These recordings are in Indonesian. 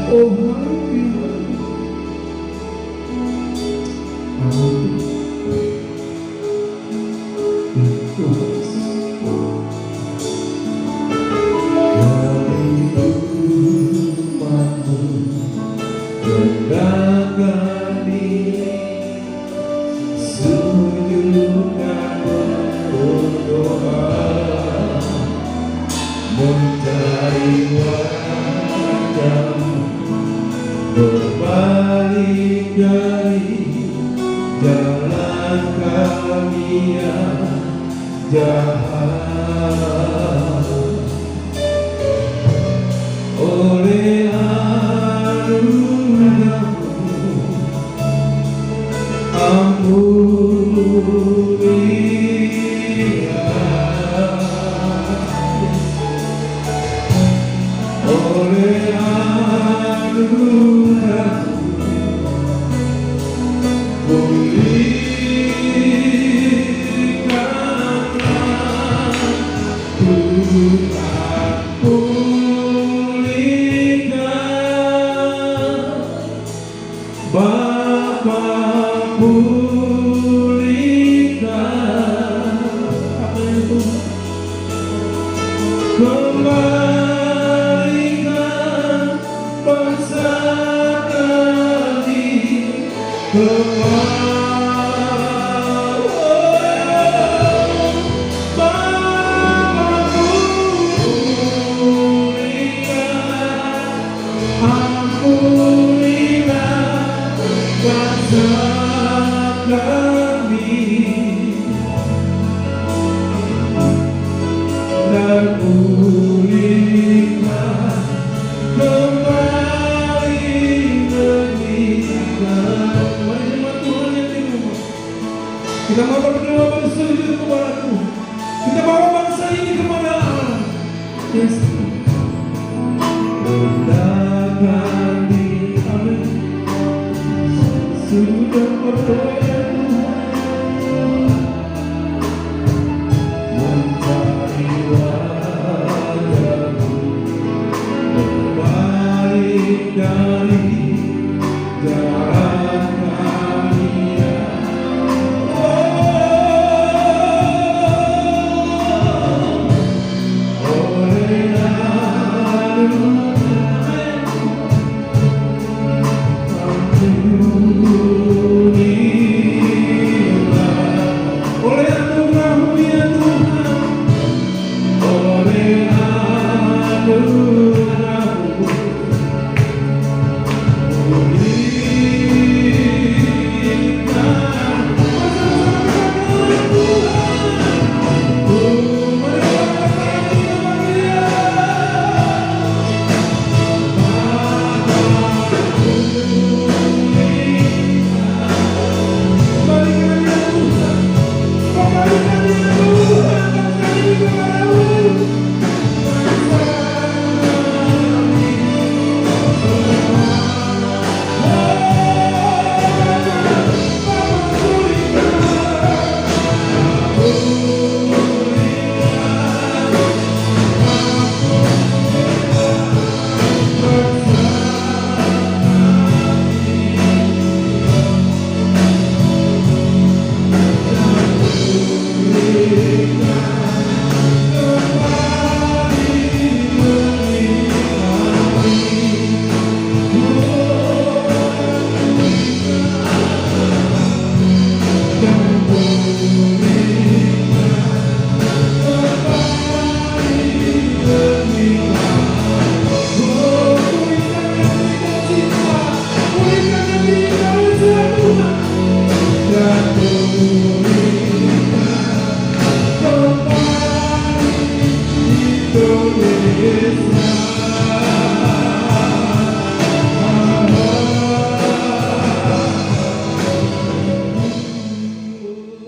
Oh haleluya. Berbalik dari jalan kami yang jahat, oleh anugerah-Mu ampunilah, oleh anugerah pulihkanlah Tuhan, pulihkan Bapa, pulihkan apa itu? Kembalikan bangsa kami dan pulihkan kembali negerikan. Mari jemaat Tuhan yang di rumah, kita mau berdoa bersujud kepada-Mu. Kita bawa bangsa ini kepada Allah. Yes. Rendahkan diri, amin. Sudah berdoa mencari wajah-Mu, berbalik dari jalan kami yang oleh anugerah-Mu ya Tuhan, oleh anugerah-Mu pulihkan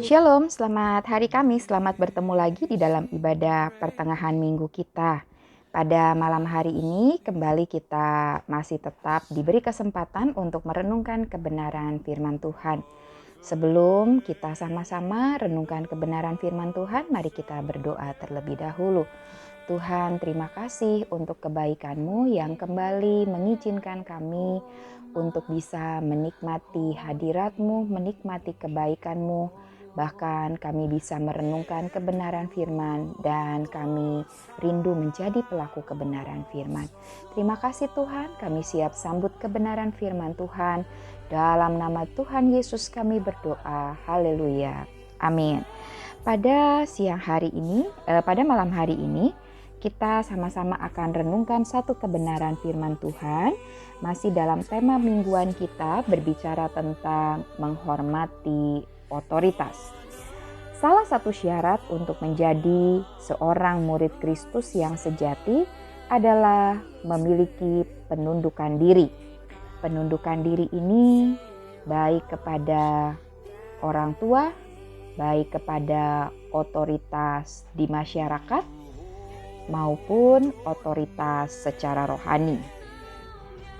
Shalom, selamat hari Kamis, selamat bertemu lagi di dalam ibadah pertengahan minggu kita. Pada malam hari ini kembali kita masih tetap diberi kesempatan untuk merenungkan kebenaran firman Tuhan. Sebelum kita sama-sama renungkan kebenaran firman Tuhan, mari kita berdoa terlebih dahulu. Tuhan, terima kasih untuk kebaikan-Mu yang kembali mengizinkan kami untuk bisa menikmati hadirat-Mu, menikmati kebaikan-Mu. Bahkan kami bisa merenungkan kebenaran firman dan kami rindu menjadi pelaku kebenaran firman. Terima kasih Tuhan, kami siap sambut kebenaran firman Tuhan. Dalam nama Tuhan Yesus kami berdoa. Haleluya. Amin. Pada malam hari ini, kita sama-sama akan renungkan satu kebenaran firman Tuhan. Masih dalam tema mingguan kita berbicara tentang menghormati otoritas. Salah satu syarat untuk menjadi seorang murid Kristus yang sejati adalah memiliki penundukan diri. Penundukan diri ini baik kepada orang tua, baik kepada otoritas di masyarakat maupun otoritas secara rohani.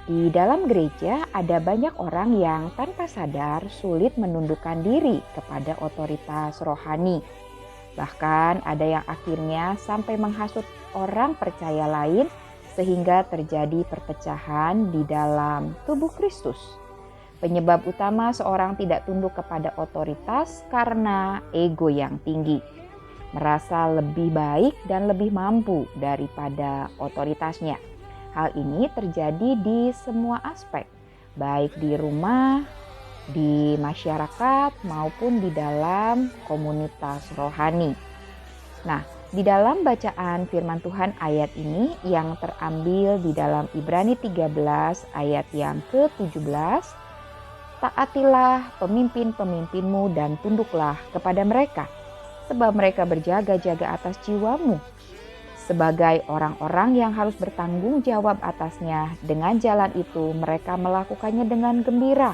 Di dalam gereja ada banyak orang yang tanpa sadar sulit menundukkan diri kepada otoritas rohani. Bahkan ada yang akhirnya sampai menghasut orang percaya lain sehingga terjadi perpecahan di dalam tubuh Kristus. Penyebab utama seorang tidak tunduk kepada otoritas karena ego yang tinggi, merasa lebih baik dan lebih mampu daripada otoritasnya. Hal ini terjadi di semua aspek, baik di rumah, di masyarakat, maupun di dalam komunitas rohani. Nah, di dalam bacaan firman Tuhan ayat ini yang terambil di dalam Ibrani 13 ayat yang ke-17, taatilah pemimpin-pemimpinmu dan tunduklah kepada mereka, sebab mereka berjaga-jaga atas jiwamu, sebagai orang-orang yang harus bertanggung jawab atasnya. Dengan jalan itu mereka melakukannya dengan gembira,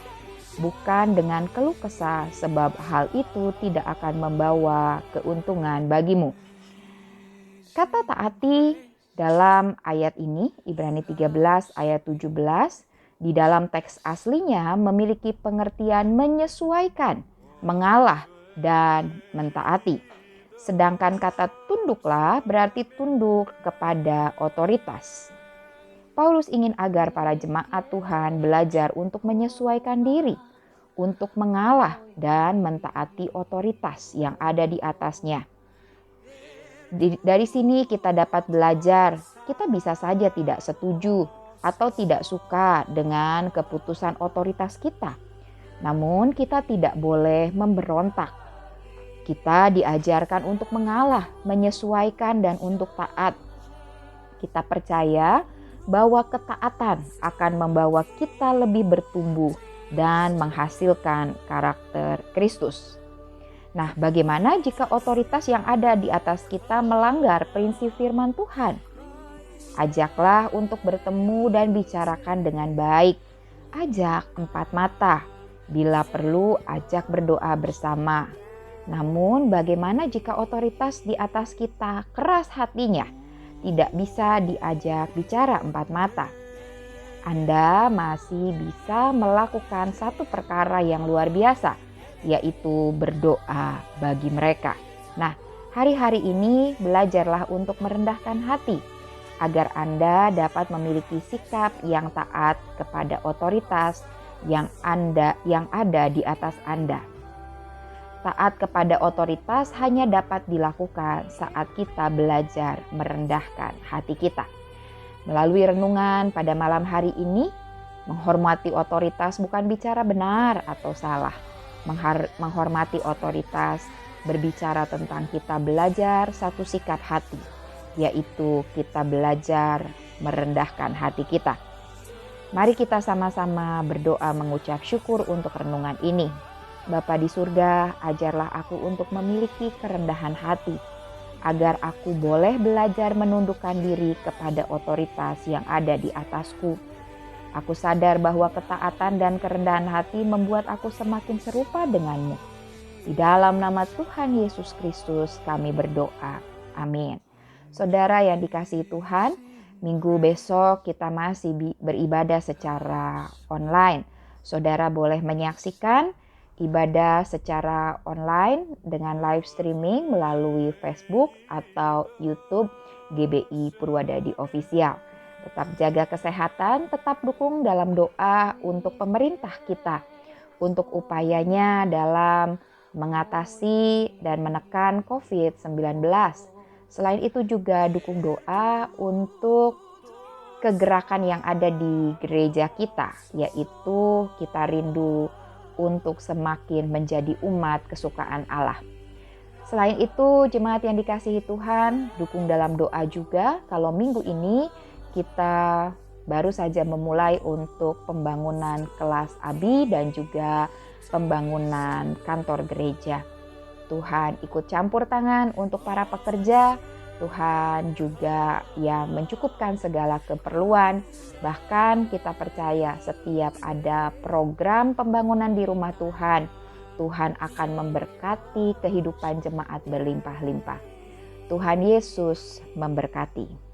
bukan dengan keluh kesah, sebab hal itu tidak akan membawa keuntungan bagimu. Kata taati dalam ayat ini, Ibrani 13 ayat 17, di dalam teks aslinya memiliki pengertian menyesuaikan, mengalah, dan mentaati. Sedangkan kata tunduklah berarti tunduk kepada otoritas. Paulus ingin agar para jemaat Tuhan belajar untuk menyesuaikan diri, untuk mengalah dan mentaati otoritas yang ada di atasnya. Dari sini kita dapat belajar, kita bisa saja tidak setuju atau tidak suka dengan keputusan otoritas kita. Namun kita tidak boleh memberontak. Kita diajarkan untuk mengalah, menyesuaikan, dan untuk taat. Kita percaya bahwa ketaatan akan membawa kita lebih bertumbuh dan menghasilkan karakter Kristus. Nah, bagaimana jika otoritas yang ada di atas kita melanggar prinsip firman Tuhan? Ajaklah untuk bertemu dan bicarakan dengan baik. Ajak empat mata. Bila perlu, ajak berdoa bersama. Namun bagaimana jika otoritas di atas kita keras hatinya? Tidak bisa diajak bicara empat mata. Anda masih bisa melakukan satu perkara yang luar biasa, yaitu berdoa bagi mereka. Nah, hari-hari ini belajarlah untuk merendahkan hati, agar Anda dapat memiliki sikap yang taat kepada otoritas yang ada di atas Anda. Taat kepada otoritas hanya dapat dilakukan saat kita belajar merendahkan hati kita. Melalui renungan pada malam hari ini, menghormati otoritas bukan bicara benar atau salah. Menghormati otoritas berbicara tentang kita belajar satu sikap hati, yaitu kita belajar merendahkan hati kita. Mari kita sama-sama berdoa mengucap syukur untuk renungan ini. Bapa di surga, ajarlah aku untuk memiliki kerendahan hati, agar aku boleh belajar menundukkan diri kepada otoritas yang ada di atasku. Aku sadar bahwa ketaatan dan kerendahan hati membuat aku semakin serupa denganmu. Di dalam nama Tuhan Yesus Kristus kami berdoa. Amin. Saudara yang dikasihi Tuhan, minggu besok kita masih beribadah secara online. Saudara boleh menyaksikan ibadah secara online dengan live streaming melalui Facebook atau YouTube GBI Purwadadi Official. Tetap jaga kesehatan, tetap dukung dalam doa untuk pemerintah kita, untuk upayanya dalam mengatasi dan menekan COVID-19. Selain itu juga dukung doa untuk kegerakan yang ada di gereja kita, yaitu kita rindu untuk semakin menjadi umat kesukaan Allah. Selain itu, jemaat yang dikasihi Tuhan, dukung dalam doa juga kalau minggu ini kita baru saja memulai untuk pembangunan kelas ABI dan juga pembangunan kantor gereja. Tuhan ikut campur tangan untuk para pekerja. Tuhan juga yang mencukupkan segala keperluan. Bahkan kita percaya setiap ada program pembangunan di rumah Tuhan, Tuhan akan memberkati kehidupan jemaat berlimpah-limpah. Tuhan Yesus memberkati.